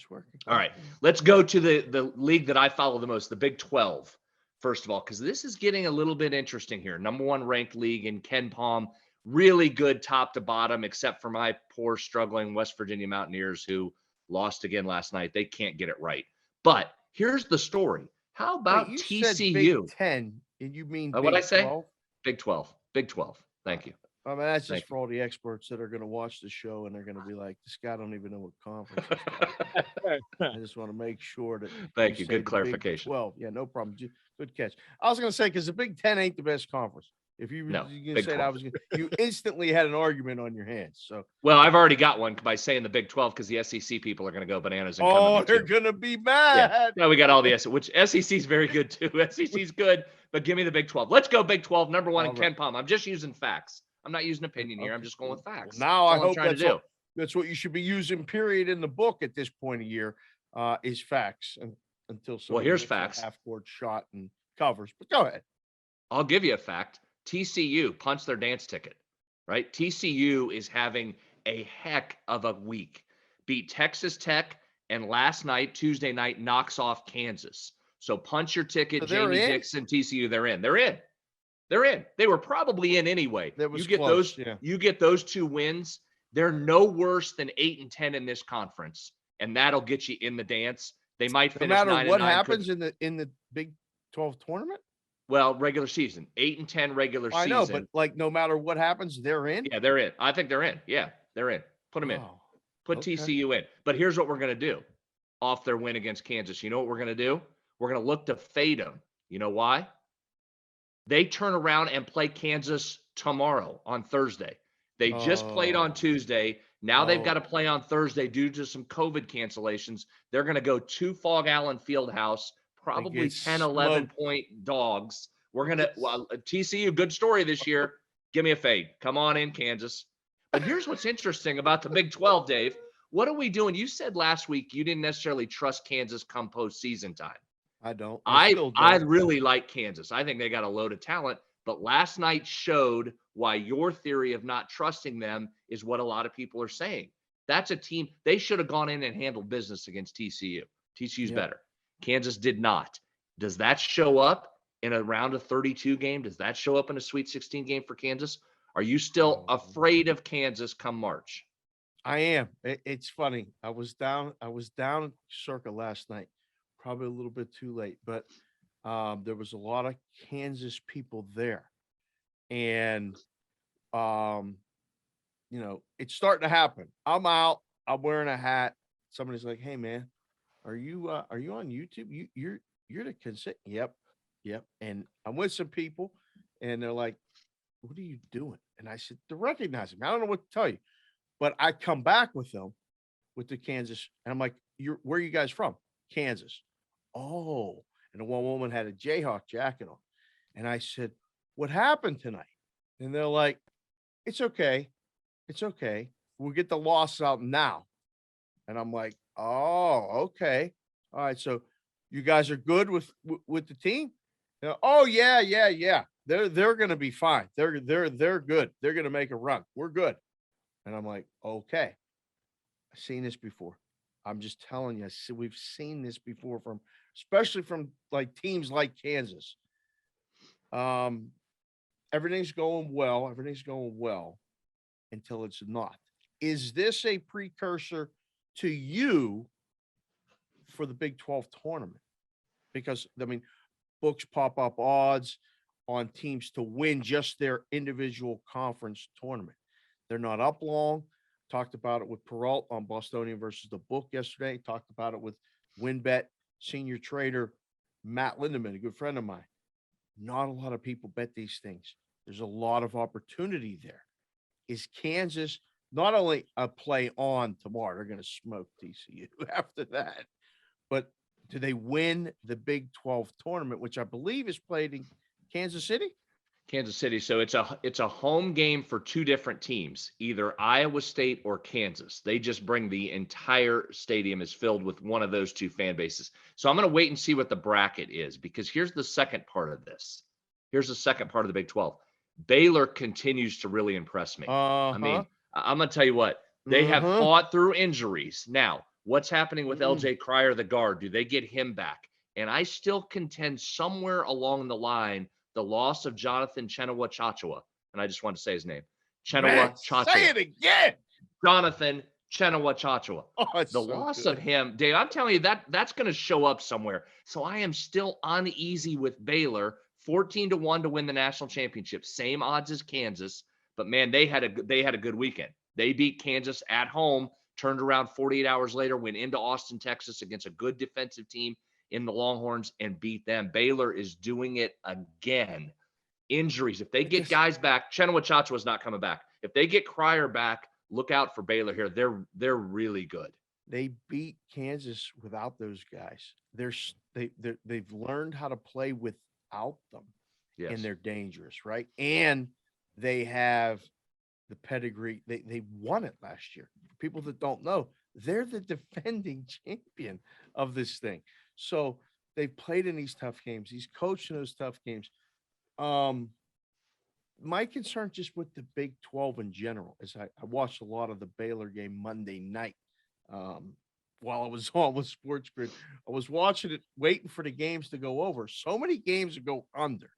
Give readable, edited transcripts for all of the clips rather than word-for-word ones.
Just working. All right, let's go to the league that I follow the most, the Big 12, first of all, because this is getting a little bit interesting here. Number one ranked league in Ken Palm, really good top to bottom, except for my poor, struggling West Virginia Mountaineers who lost again last night. They can't get it right. But here's the story. How Wait, about you said Big TCU? 10, and you mean What'd I Big say? 12? Big 12. Big 12. Thank you. I mean, that's Thank just for all the experts that are going to watch the show, and they're going to be like, "This guy don't even know what conference he's talking about." I just want to make sure that Thank you. say Good the Big clarification. 12. Yeah, no problem. Good catch. I was going to say, because the Big 10 ain't the best conference. If you were No, going to Big say that, 12. you instantly had an argument on your hands. So, Well, I've already got one by saying the Big 12 because the SEC people are going to go bananas and come oh, to me they're too. going to be Yeah. mad. No, we got all the SEC, which SEC is very good too. SEC is good, but give me the Big 12. Let's go Big 12, number one in Ken Palm. I'm just using facts. I'm not using opinion here. I'm just going with facts. Well, now I hope that's what you should be using. Period in the book at this point of year is facts, and until here's facts. Half-court shot and covers. But go ahead. I'll give you a fact. TCU punched their dance ticket, right? TCU is having a heck of a week. Beat Texas Tech, and last night, Tuesday night, knocks off Kansas. So punch your ticket, so Jamie Dixon, TCU. They're in. They're in. They're in. They were probably in anyway. You get close, you get those two wins. They're no worse than 8-10 in this conference, and that'll get you in the dance. They might finish 9-9. No matter what happens in the Big 12 tournament. Well, regular season, 8-10 regular season. I know, but like no matter what happens, they're in. Yeah, they're in. I think they're in. Yeah, they're in. Put them in. Put TCU in. But here's what we're going to do off their win against Kansas. You know what we're going to do? We're going to look to fade them. You know why? They turn around and play Kansas tomorrow on Thursday. They just played on Tuesday. Now they've got to play on Thursday due to some COVID cancellations. They're going to go to Fog Allen Fieldhouse, probably 10, 11-point dogs. We're going to TCU, good story this year. Give me a fade. Come on in, Kansas. But here's what's interesting about the Big 12, Dave. What are we doing? You said last week you didn't necessarily trust Kansas come postseason time. I don't. I really like Kansas. I think they got a load of talent. But last night showed why your theory of not trusting them is what a lot of people are saying. That's a team. They should have gone in and handled business against TCU. TCU's better. Kansas did not. Does that show up in a round of 32 game? Does that show up in a Sweet 16 game for Kansas? Are you still afraid of Kansas come March? I am. It's funny. I was down circa last night, probably a little bit too late, but there was a lot of Kansas people there, and it's starting to happen. I'm out. I'm wearing a hat. Somebody's like, "Hey, man, are you on YouTube? You're the consent." Yep. And I'm with some people, and they're like, "What are you doing?" And I said, "To recognize him. I don't know what to tell you." But I come back with them, with the Kansas, and I'm like, where are you guys from? Kansas. Oh, and the one woman had a Jayhawk jacket on. And I said, what happened tonight? And they're like, it's okay. It's okay. We'll get the loss out now. And I'm like, oh, okay. All right. So you guys are good with the team? Oh, yeah. They're going to be fine. They're good. They're going to make a run. We're good. And I'm like, okay, I've seen this before. I'm just telling you, we've seen this before especially from like teams like Kansas. Everything's going well until it's not. Is this a precursor to you for the Big 12 tournament? Because, I mean, books pop up odds on teams to win just their individual conference tournament. They're not up long. Talked about it with Peralt on Bostonian versus the book yesterday. Talked about it with WinBet senior trader Matt Lindeman, a good friend of mine. Not a lot of people bet these things. There's a lot of opportunity there. Is Kansas not only a play on tomorrow, they're going to smoke TCU after that, but do they win the Big 12 tournament, which I believe is played in Kansas City? Kansas City. So it's a home game for two different teams, either Iowa State or Kansas. They just bring the entire stadium is filled with one of those two fan bases. So I'm going to wait and see what the bracket is, because here's the second part of this. Here's the second part of the Big 12. Baylor continues to really impress me. I mean, I'm going to tell you what, they have fought through injuries. Now, What's happening with LJ Cryer, the guard? Do they get him back? And I still contend somewhere along the line, the loss of Jonathan Chenoweth Chachua, and I just want to say his name, Man, Chenoweth say Chachua. it again. Jonathan Chenoweth Chachua. Oh, The so loss good. of him, Dave, I'm telling you that's going to show up somewhere. So I am still uneasy with Baylor, 14-1 to win the national championship. Same odds as Kansas, but man, they had a good weekend. They beat Kansas at home, turned around 48 hours later, went into Austin, Texas against a good defensive team in the Longhorns and beat them. Baylor is doing it again. Injuries. If they get guys back, Chenoweth Chachua is not coming back. If they get Cryer back, look out for Baylor here. They're really good. They beat Kansas without those guys. They've learned how to play without them, and they're dangerous, right? And they have the pedigree. They won it last year. For people that don't know, they're the defending champion of this thing. So they've played in these tough games. He's coached in those tough games. My concern just with the Big 12 in general is I watched a lot of the Baylor game Monday night while I was on with Sports Grid. I was watching it, waiting for the games to go over. So many games go under.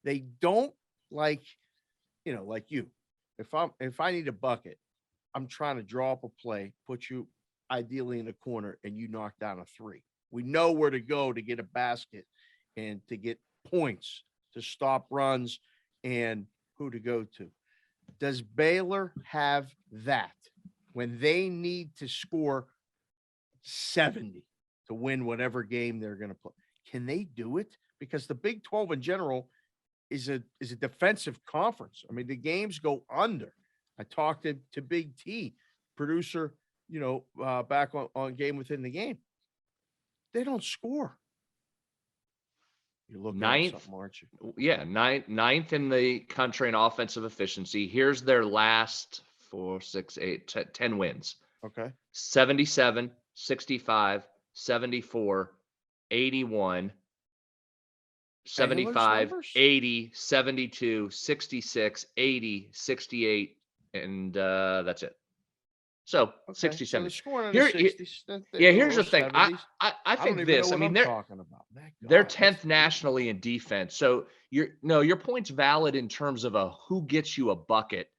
They don't like you. If I need a bucket, I'm trying to draw up a play, put you ideally in the corner, and you knock down a three. We know where to go to get a basket and to get points, to stop runs, and who to go to. Does Baylor have that when they need to score 70 to win whatever game they're going to play? Can they do it? Because the Big 12 in general is a defensive conference. I mean, the games go under. I talked to Big T, producer, back on Game Within the Game. They don't score. You're looking at something, aren't you? Yeah, ninth in the country in offensive efficiency. Here's their last 4, 6, 8, 10 wins. Okay. 77, 65, 74, 81, 75, 80, 72, 66, 80, 68, and that's it. So 67. So here's the thing. I think this. I mean, they're talking about. They're 10th nationally in defense. So your point's valid in terms of a who gets you a bucket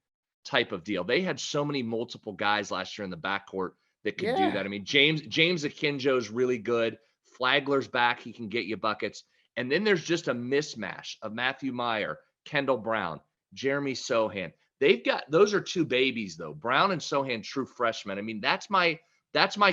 type of deal. They had so many multiple guys last year in the backcourt that could do that. I mean, James Akinjo's really good. Flagler's back. He can get you buckets. And then there's just a mismatch of Matthew Meyer, Kendall Brown, Jeremy Sohan. Those are two babies though. Brown and Sohan, true freshmen. I mean, that's my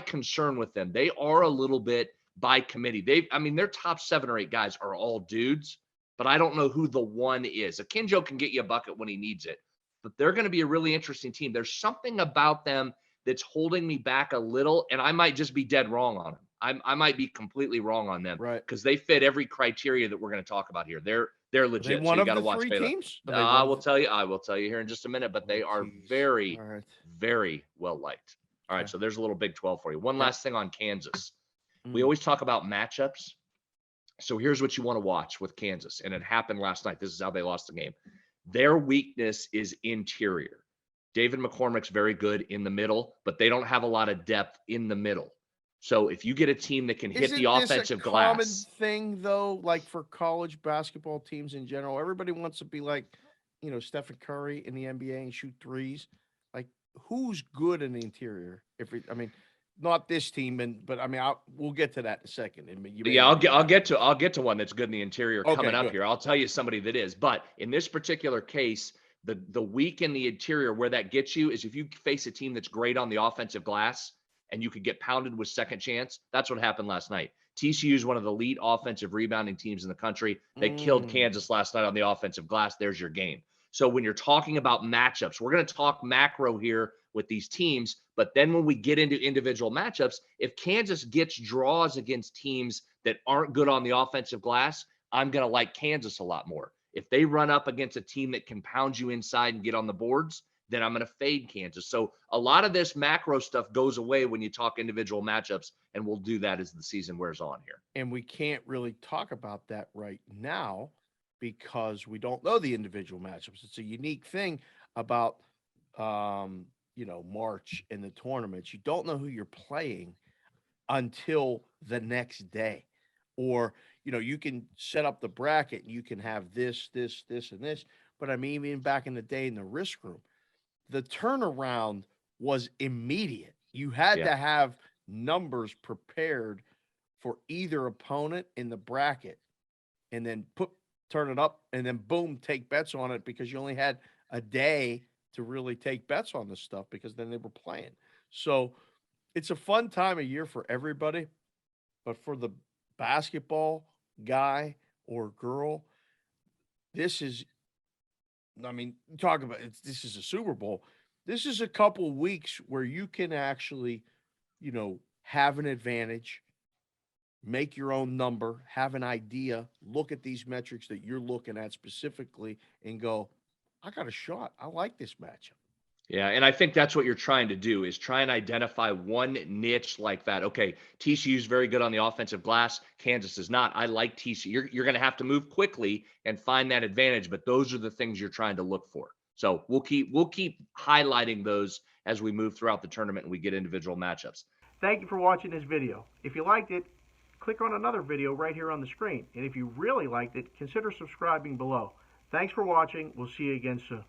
concern with them. They are a little bit by committee. Their top 7 or 8 guys are all dudes, but I don't know who the one is. Akinjo can get you a bucket when he needs it, but they're going to be a really interesting team. There's something about them that's holding me back a little, and I might just be dead wrong on them. I might be completely wrong on them, right? Because they fit every criteria that we're going to talk about here. They're legit. So you got to watch Baylor. I will tell you here in just a minute, but they are very, very well liked. All right, so there's a little Big 12 for you. One last thing on Kansas. We always talk about matchups. So here's what you want to watch with Kansas, and it happened last night. This is how they lost the game. Their weakness is interior. David McCormick's very good in the middle, but they don't have a lot of depth in the middle. So if you get a team that can hit the offensive glass. Common thing though, like for college basketball teams in general, everybody wants to be like, Stephen Curry in the NBA and shoot threes. Like, who's good in the interior? Not this team, but we'll get to that in a second. I'll get to one that's good in the interior coming up here. I'll tell you somebody that is. But in this particular case, the weak in the interior, where that gets you is if you face a team that's great on the offensive glass and you could get pounded with second chance. That's what happened last night. TCU is one of the elite offensive rebounding teams in the country. They killed Kansas last night on the offensive glass. There's your game. So when you're talking about matchups, we're going to talk macro here with these teams. But then when we get into individual matchups, if Kansas gets draws against teams that aren't good on the offensive glass, I'm going to like Kansas a lot more. If they run up against a team that can pound you inside and get on the boards, then I'm going to fade Kansas. So a lot of this macro stuff goes away when you talk individual matchups, and we'll do that as the season wears on here. And we can't really talk about that right now because we don't know the individual matchups. It's a unique thing about, March in the tournaments, you don't know who you're playing until the next day. Or, you can set up the bracket and you can have this, this, this, and this. But I mean, even back in the day in the risk room, the turnaround was immediate. You had Yeah. to have numbers prepared for either opponent in the bracket and then turn it up and then boom, take bets on it because you only had a day to really take bets on this stuff because then they were playing. So it's a fun time of year for everybody, but for the basketball guy or girl, this is, I mean, talk about it, this is a Super Bowl. This is a couple weeks where you can actually, have an advantage, make your own number, have an idea, look at these metrics that you're looking at specifically and go, I got a shot. I like this matchup. Yeah, and I think that's what you're trying to do is try and identify one niche like that. Okay, TCU is very good on the offensive glass. Kansas is not. I like TCU. You're going to have to move quickly and find that advantage, but those are the things you're trying to look for. So we'll keep highlighting those as we move throughout the tournament and we get individual matchups. Thank you for watching this video. If you liked it, click on another video right here on the screen. And if you really liked it, consider subscribing below. Thanks for watching. We'll see you again soon.